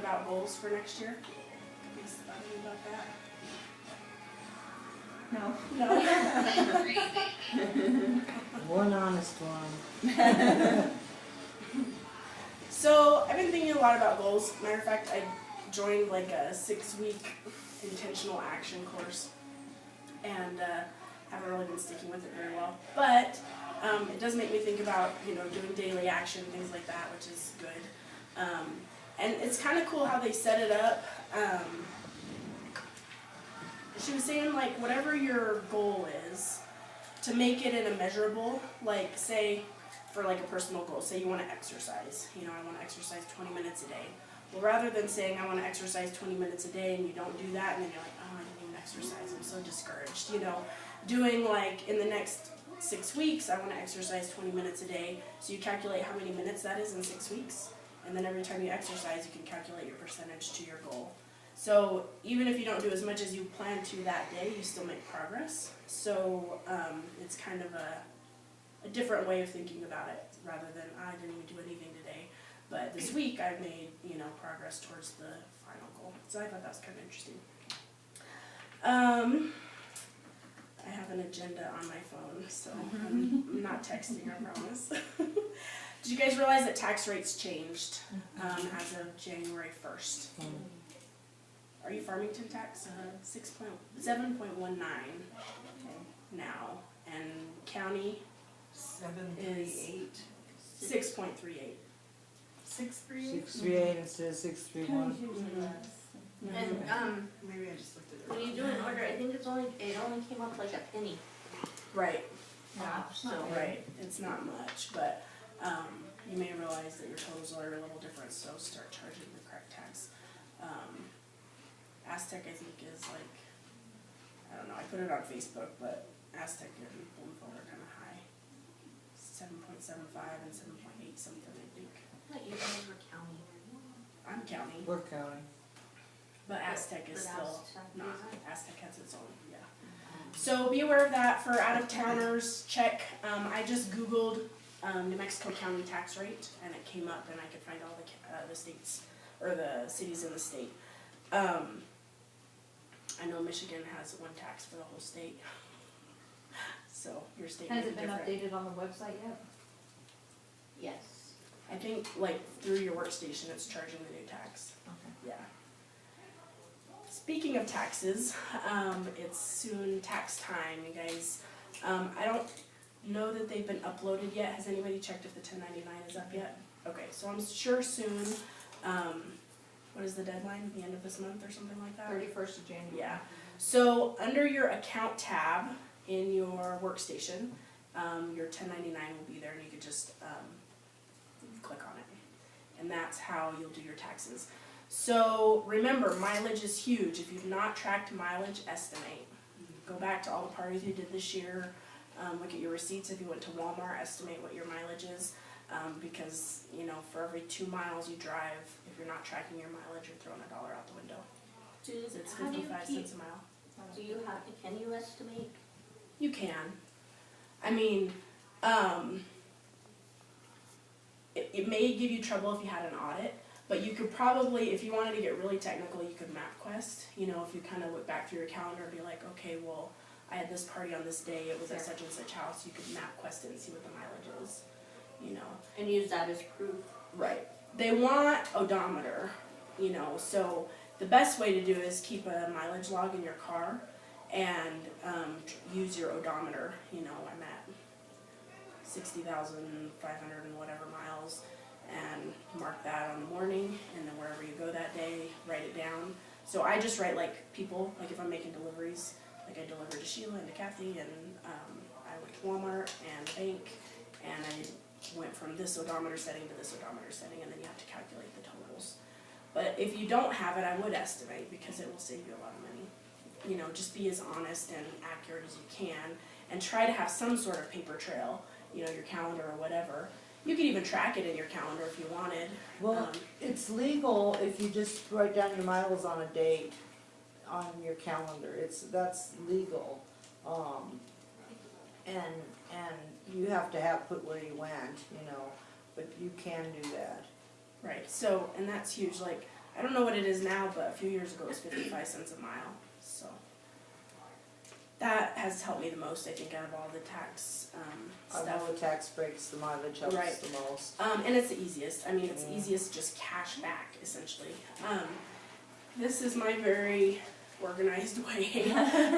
about goals for next year? You guys thought any about that? No. One honest one. So I've been thinking a lot about goals. Matter of fact, I joined like a 6-week intentional action course, and haven't really been sticking with it very well. But it does make me think about doing daily action, things like that, which is good. And it's kind of cool how they set it up. She was saying like whatever your goal is, to make it in a measurable, like say for like a personal goal, say you want to exercise, I want to exercise 20 minutes a day. Well, rather than saying I want to exercise 20 minutes a day and you don't do that and then you're like, oh, I didn't even exercise, I'm so discouraged, doing like in the next 6 weeks, I want to exercise 20 minutes a day, so you calculate how many minutes that is in 6 weeks, and then every time you exercise, you can calculate your percentage to your goal. So even if you don't do as much as you plan to that day, you still make progress. So it's kind of a different way of thinking about it, rather than I didn't even do anything today, but this week I've made progress towards the final goal. So I thought that was kind of interesting. I have an agenda on my phone, so I'm not texting, I promise. Did you guys realize that tax rates changed as of January 1st? Are you Farmington tax? 7.19 now, and county 738. 6.38. 638. 638 instead of 631. And Maybe I just looked at it. when you do an order, I think it only came up like a penny. Right. So Right. It's not much, but you may realize that your totals are a little different, so start charging the correct tax. Aztec, I think, is like, I don't know, I put it on Facebook, but Aztec and Bloomfield are kind of high. 7.75 and 7.8 something, I think. I thought you guys were county. I'm county, We're county. but Aztec is But still Aztec not. isn't? Aztec has its own, yeah. So be aware of that for out-of-towners. Check. I just Googled New Mexico County tax rate, and it came up, and I could find all the states or the cities in the state. I know Michigan has one tax for the whole state, so your state may Has be it been different. updated on the website yet? Yes. I think like through your workstation, it's charging the new tax. Okay. Yeah. Speaking of taxes, it's soon tax time, you guys. I don't know that they've been uploaded yet. Has anybody checked if the 1099 is up yet? Okay, so I'm sure soon. What is the deadline? The end of this month or something like that? 31st of January. Yeah. So under your account tab in your workstation, your 1099 will be there, and you could just click on it. And that's how you'll do your taxes. So remember, mileage is huge. If you've not tracked mileage, estimate. Go back to all the parties you did this year. Look at your receipts. If you went to Walmart, estimate what your mileage is. Because, for every 2 miles you drive, if you're not tracking your mileage, you're throwing $1 out the window. So it's How do you 55 keep? cents a mile. Can you estimate? You can. I mean, it may give you trouble if you had an audit, but you could probably, if you wanted to get really technical, you could MapQuest. If you kind of look back through your calendar and be like, okay, well, I had this party on this day, it was at such and such house, you could MapQuest it and see what the mileage is, And use that as proof. Right. They want odometer, so the best way to do it is keep a mileage log in your car and use your odometer. I'm at 60,500 and whatever miles, and mark that on the morning, and then wherever you go that day, write it down. So I just write like people, like if I'm making deliveries, like I delivered to Sheila and to Kathy, and I went to Walmart and bank, and I went from this odometer setting to this odometer setting, and then you have to calculate the totals. But if you don't have it, I would estimate, because it will save you a lot of money. Just be as honest and accurate as you can, and try to have some sort of paper trail, your calendar or whatever. You could even track it in your calendar if you wanted. Well, it's legal if you just write down your miles on a date on your calendar. That's legal. And you have to put where you went, but you can do that. Right, so, and that's huge, like, I don't know what it is now, but a few years ago it was 55 cents a mile, so. That has helped me the most, I think, out of all the tax, I stuff. know the tax breaks, the mileage helps Right. the most. And it's the easiest. I mean, it's the easiest just cash back, essentially. This is my very organized way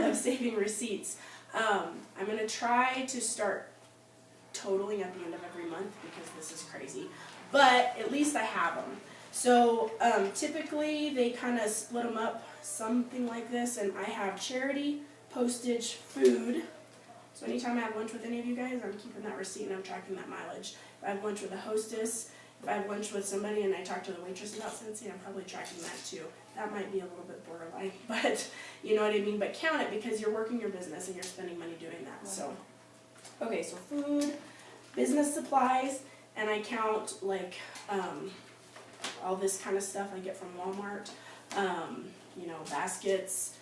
of saving receipts. I'm gonna try to start totaling at the end of every month because this is crazy. But at least I have them. So typically they kind of split them up something like this, and I have charity, postage, food. So anytime I have lunch with any of you guys, I'm keeping that receipt and I'm tracking that mileage. If I have lunch with a hostess, if I have lunch with somebody and I talk to the waitress about something, I'm probably tracking that too. That might be a little bit borderline, but you know what I mean? But count it because you're working your business and you're spending money doing that. So, okay, so food, business supplies, and I count like all this kind of stuff I get from Walmart, you know, baskets,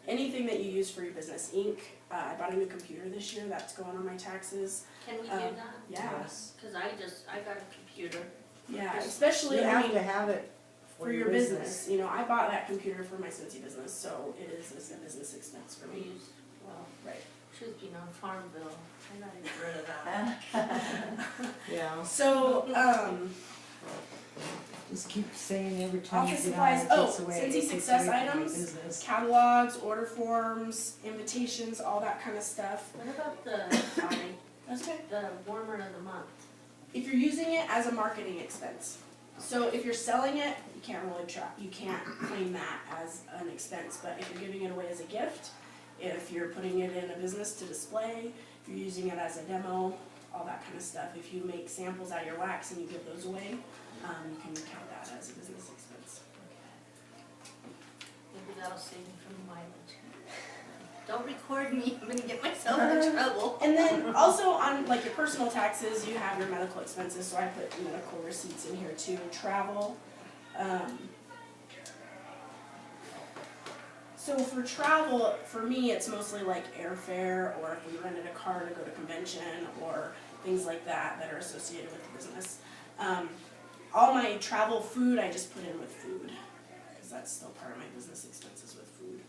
anything that you use for your business. Ink, I bought a new computer this year, that's going on my taxes. Can we do that? Yeah, Yes. Cause I got a computer. yeah, especially, You I have mean, to have it for your business. You know, I bought that computer for my Cincy business, so it is a business expense for We me. use, well, Right. truth being on Farmville, I gotta get rid of that. Yeah, So, just keep saying every time you office get on, supplies, it oh, takes away, Cincy it takes success away from my items, business. catalogs, order forms, invitations, all that kind of stuff. What about the, sorry, That's okay. the warmer of the month? If you're using it as a marketing expense, so if you're selling it, you can't really you can't claim that as an expense, but if you're giving it away as a gift, if you're putting it in a business to display, if you're using it as a demo, all that kind of stuff, if you make samples out of your wax and you give those away, you can count that as a business expense. Maybe that'll save me from the mileage. Don't record me, I'm gonna get myself in trouble. And then also on like your personal taxes, you have your medical expenses, so I put medical receipts in here too, travel. So for travel, for me, it's mostly like airfare, or if we rented a car to go to convention, or things like that that are associated with the business. All my travel food, I just put in with food, because that's still part of my business expenses with food.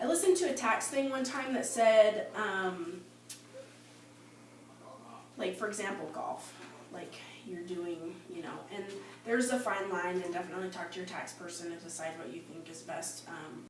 I listened to a tax thing one time that said, like for example, golf. Like you're doing, you know, and there's a fine line, and definitely talk to your tax person and decide what you think is best.